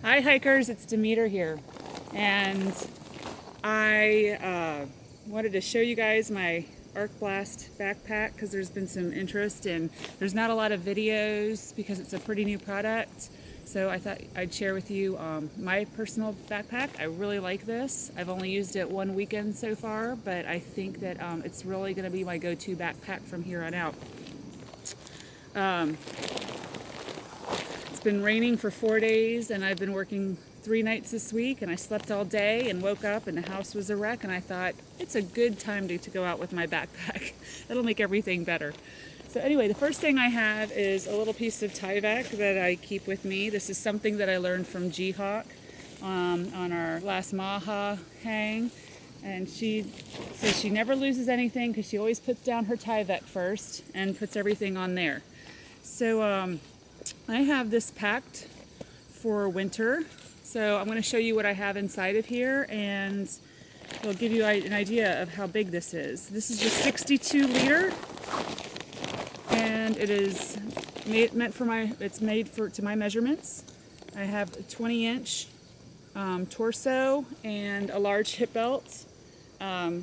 Hi hikers, it's Demeter here, and I wanted to show you guys my Arc Blast backpack because there's been some interest and there's not a lot of videos because it's a pretty new product. So I thought I'd share with you my personal backpack. I really like this. I've only used it one weekend so far, but I think that it's really going to be my go-to backpack from here on out. It's been raining for 4 days and I've been working 3 nights this week, and I slept all day and woke up and the house was a wreck, and I thought it's a good time to go out with my backpack. It'll make everything better. So anyway, the first thing I have is a little piece of Tyvek that I keep with me. This is something that I learned from G-Hawk on our last Maha hang, and she says she never loses anything because she always puts down her Tyvek first and puts everything on there. So I have this packed for winter. So I'm going to show you what I have inside of here, and it'll give you an idea of how big this is. This is the 62 liter, and it is made to my measurements. I have a 20-inch torso and a large hip belt. I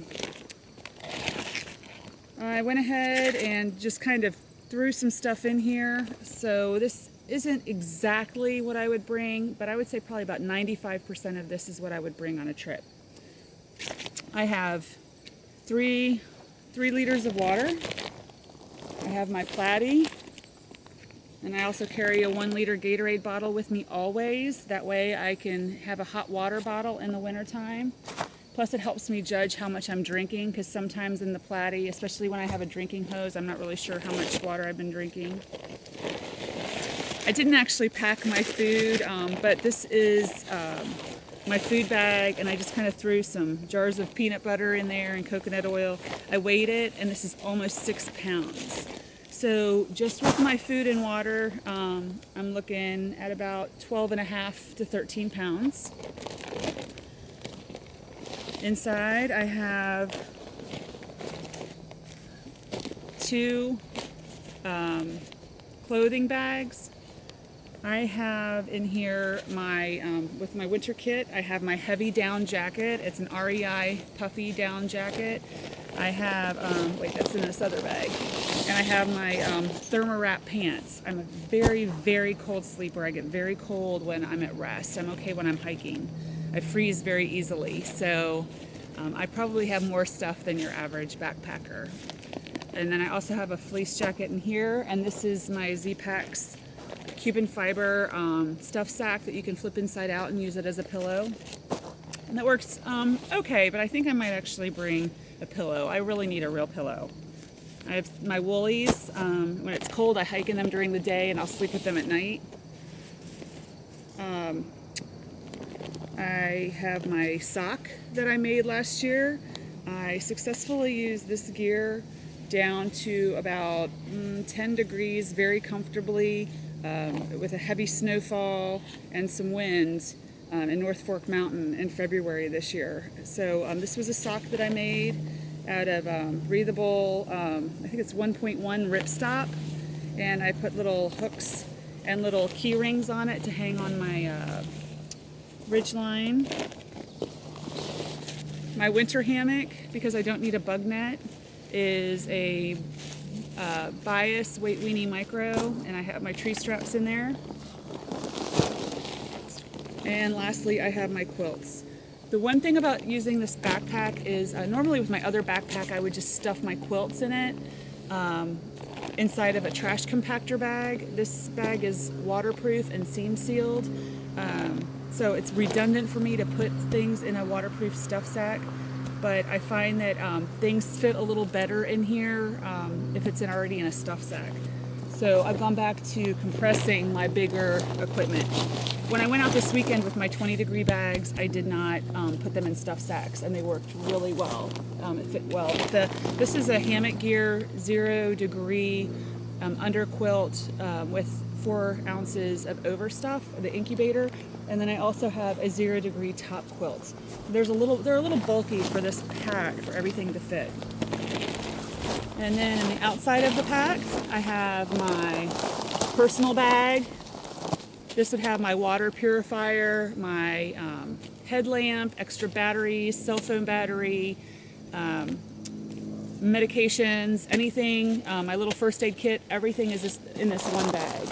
went ahead and just kind of threw some stuff in here. So this isn't exactly what I would bring, but I would say probably about 95% of this is what I would bring on a trip. I have 3 liters of water. I have my platy, and I also carry a 1 liter Gatorade bottle with me always. That way I can have a hot water bottle in the wintertime. Plus it helps me judge how much I'm drinking, because sometimes in the platy, especially when I have a drinking hose, I'm not really sure how much water I've been drinking. I didn't actually pack my food, but this is my food bag, and I just kind of threw some jars of peanut butter in there and coconut oil. I weighed it, and this is almost 6 pounds. So just with my food and water, I'm looking at about 12.5 to 13 pounds. Inside I have 2 clothing bags. I have in here my, with my winter kit, I have my heavy down jacket. It's an REI puffy down jacket. I have, wait, that's in this other bag. And I have my thermowrap pants. I'm a very, very cold sleeper. I get very cold when I'm at rest. I'm okay when I'm hiking. I freeze very easily. So I probably have more stuff than your average backpacker. And then I also have a fleece jacket in here. And this is my Zpacks Cuban fiber stuff sack that you can flip inside out and use it as a pillow. And that works okay, but I think I might actually bring a pillow. I really need a real pillow. I have my woolies. When it's cold, I hike in them during the day, and I'll sleep with them at night. I have my sock that I made last year. I successfully used this gear down to about 10 degrees very comfortably, with a heavy snowfall and some wind in North Fork Mountain in February this year. So this was a sock that I made out of breathable, I think it's 1.1 ripstop, and I put little hooks and little key rings on it to hang on my ridgeline. My winter hammock, because I don't need a bug net, is a Bias Weight Weenie Micro, and I have my tree straps in there. And lastly, I have my quilts. The one thing about using this backpack is normally with my other backpack I would just stuff my quilts in it inside of a trash compactor bag. This bag is waterproof and seam sealed, so it's redundant for me to put things in a waterproof stuff sack. But I find that things fit a little better in here if it's already in a stuff sack. So I've gone back to compressing my bigger equipment. When I went out this weekend with my 20-degree bags, I did not put them in stuff sacks, and they worked really well. It fit well. This is a Hammock Gear 0-degree under quilt with 4 ounces of overstuff, the incubator, and then I also have a 0-degree top quilt. They're a little bulky for this pack for everything to fit. And then in the outside of the pack, I have my personal bag This would have my water purifier, my headlamp, extra batteries, cell phone battery, medications, anything, my little first aid kit, everything is in this one bag.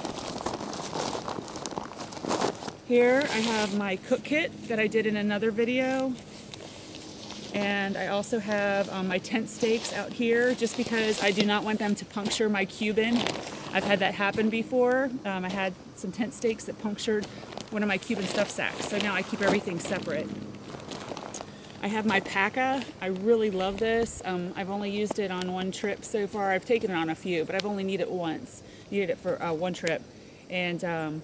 Here I have my cook kit that I did in another video. And I also have my tent stakes out here just because I do not want them to puncture my Cuban. I've had that happen before. I had some tent stakes that punctured one of my Cuban stuff sacks. So now I keep everything separate. I have my Packa. I really love this. I've only used it on one trip so far. I've taken it on a few, but I've only needed it for one trip. And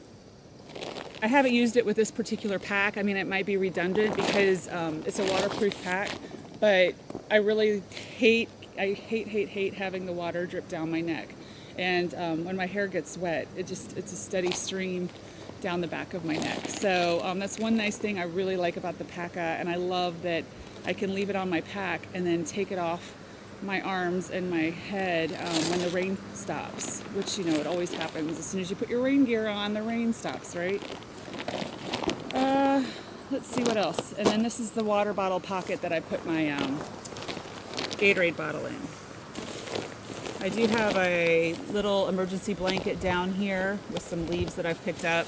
I haven't used it with this particular pack. I mean, it might be redundant because it's a waterproof pack, but I really hate having the water drip down my neck. And when my hair gets wet, it's a steady stream down the back of my neck. So that's one nice thing I really like about the Packa, and I love that I can leave it on my pack and then take it off my arms and my head when the rain stops, which, you know, it always happens. As soon as you put your rain gear on, the rain stops, right? Let's see what else. And then this is the water bottle pocket that I put my Gatorade bottle in. I do have a little emergency blanket down here with some leaves that I've picked up.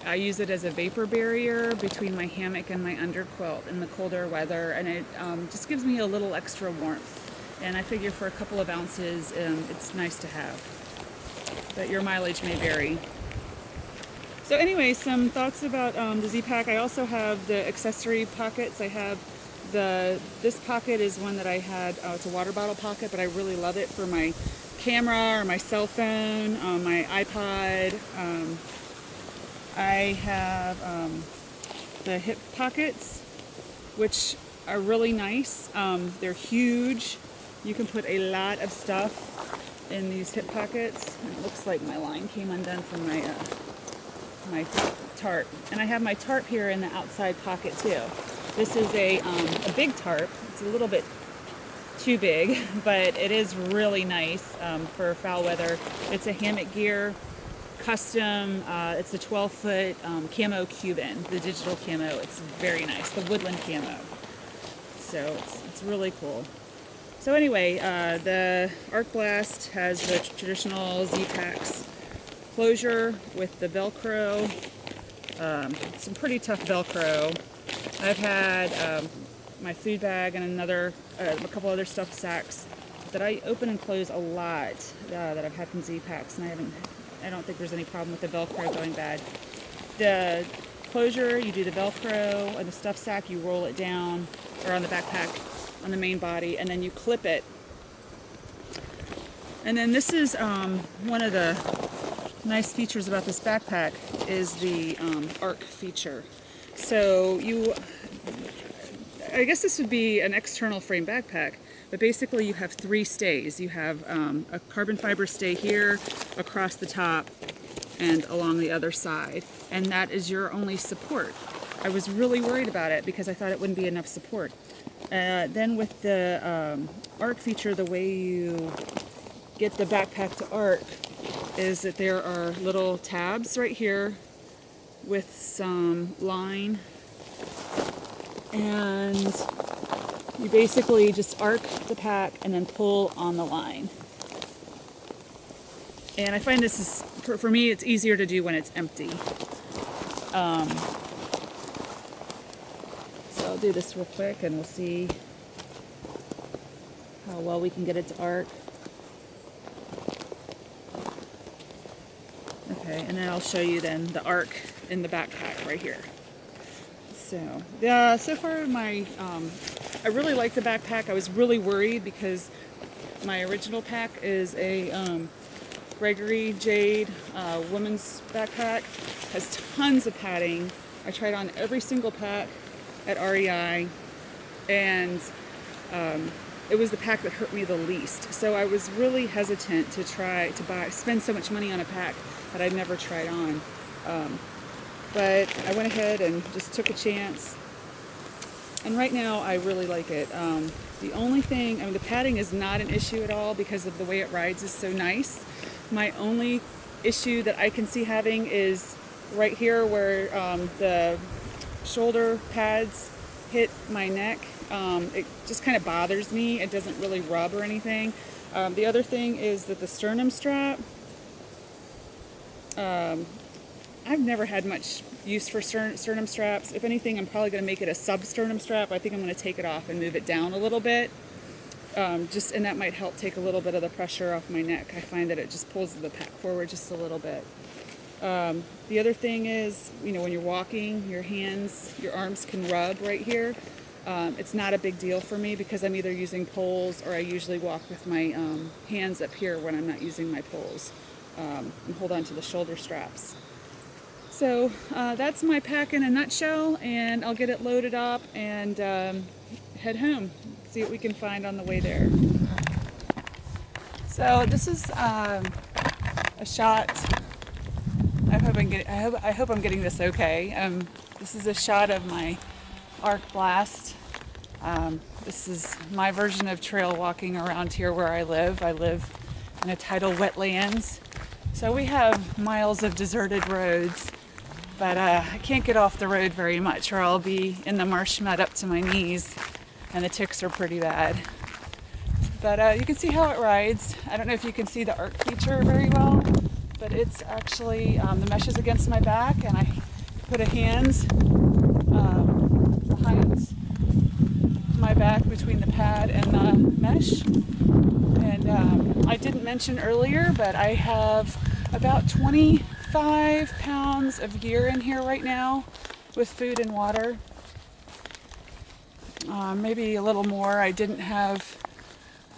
I use it as a vapor barrier between my hammock and my underquilt in the colder weather, and it just gives me a little extra warmth. And I figure for a couple of ounces, it's nice to have. But your mileage may vary. So anyway, some thoughts about the Z-Pack. I also have the accessory pockets. I have this pocket is one that I had, it's a water bottle pocket, but I really love it for my camera or my cell phone, my iPod. I have the hip pockets, which are really nice. They're huge. You can put a lot of stuff in these hip pockets. It looks like my line came undone from my tarp. And I have my tarp here in the outside pocket too. This is a big tarp. It's a little bit too big, but it is really nice for foul weather. It's a Hammock Gear custom. It's a 12-foot camo Cuban, the digital camo. It's very nice, the woodland camo. So it's really cool. So anyway, the Arc Blast has the traditional Z-Packs closure with the Velcro. Some pretty tough Velcro. I've had my food bag and a couple other stuffed sacks that I open and close a lot that I've had from Z-Packs, and I don't think there's any problem with the Velcro going bad. The closure, you do the Velcro, and the stuffed sack, you roll it down, or on the backpack, on the main body, and then you clip it. And then this is one of the nice features about this backpack is the arc feature. So I guess this would be an external frame backpack, but basically you have 3 stays. You have a carbon fiber stay here, across the top, and along the other side. And that is your only support. I was really worried about it because I thought it wouldn't be enough support. Then with the arc feature, the way you get the backpack to arc is that there are little tabs right here with some line, and you basically just arc the pack and then pull on the line. And I find this is, for me, it's easier to do when it's empty. So I'll do this real quick and we'll see how well we can get it to arc. Okay, and then I'll show you then the arc in the backpack right here. So far I really like the backpack. I was really worried because my original pack is a Gregory Jade women's backpack. Has tons of padding. I tried on every single pack at REI, and it was the pack that hurt me the least. So I was really hesitant to spend so much money on a pack that I'd never tried on. But I went ahead and just took a chance. And right now I really like it. The only thing, the padding is not an issue at all because of the way it rides is so nice. My only issue that I can see having is right here where the shoulder pads hit my neck. It just kind of bothers me. It doesn't really rub or anything. The other thing is that the sternum strap, I've never had much use for sternum straps. If anything, I'm probably going to make it a sub-sternum strap. I think I'm going to take it off and move it down a little bit. And that might help take a little bit of the pressure off my neck. I find that it just pulls the pack forward just a little bit. The other thing is, when you're walking, your arms can rub right here. It's not a big deal for me because I'm either using poles or I usually walk with my hands up here when I'm not using my poles and hold on to the shoulder straps. So that's my pack in a nutshell, and I'll get it loaded up and head home, see what we can find on the way there. So this is a shot. I hope I'm getting this okay. This is a shot of my Arc Blast. This is my version of trail walking around here where I live. I live in a tidal wetlands, so we have miles of deserted roads, but I can't get off the road very much or I'll be in the marsh mud up to my knees, and the ticks are pretty bad. But you can see how it rides. I don't know if you can see the arc feature very well, but it's actually, the mesh is against my back, and I put a hand behind my back between the pad and the mesh. And I didn't mention earlier, but I have about 25 pounds of gear in here right now with food and water. Maybe a little more. I didn't have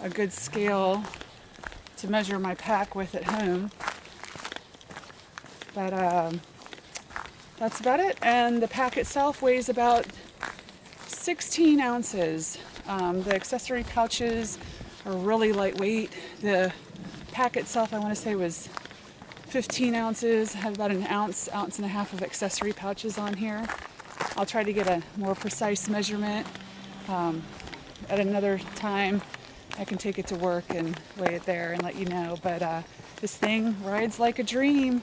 a good scale to measure my pack with at home. But that's about it. And the pack itself weighs about 16 ounces. The accessory pouches are really lightweight. The pack itself, I want to say, was 15 ounces. I have about an ounce and a half of accessory pouches on here. I'll try to get a more precise measurement at another time. I can take it to work and weigh it there and let you know. But this thing rides like a dream.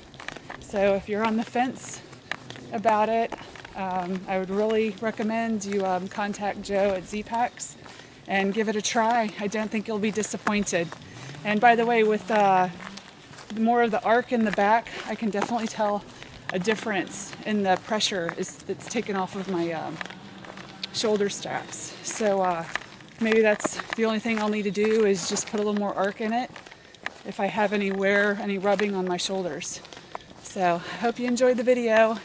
So if you're on the fence about it, I would really recommend you contact Joe at Zpacks and give it a try. I don't think you'll be disappointed. And by the way, with more of the arc in the back, I can definitely tell a difference in the pressure that's taken off of my shoulder straps. So maybe that's the only thing I'll need to do is just put a little more arc in it if I have any rubbing on my shoulders. So I hope you enjoyed the video.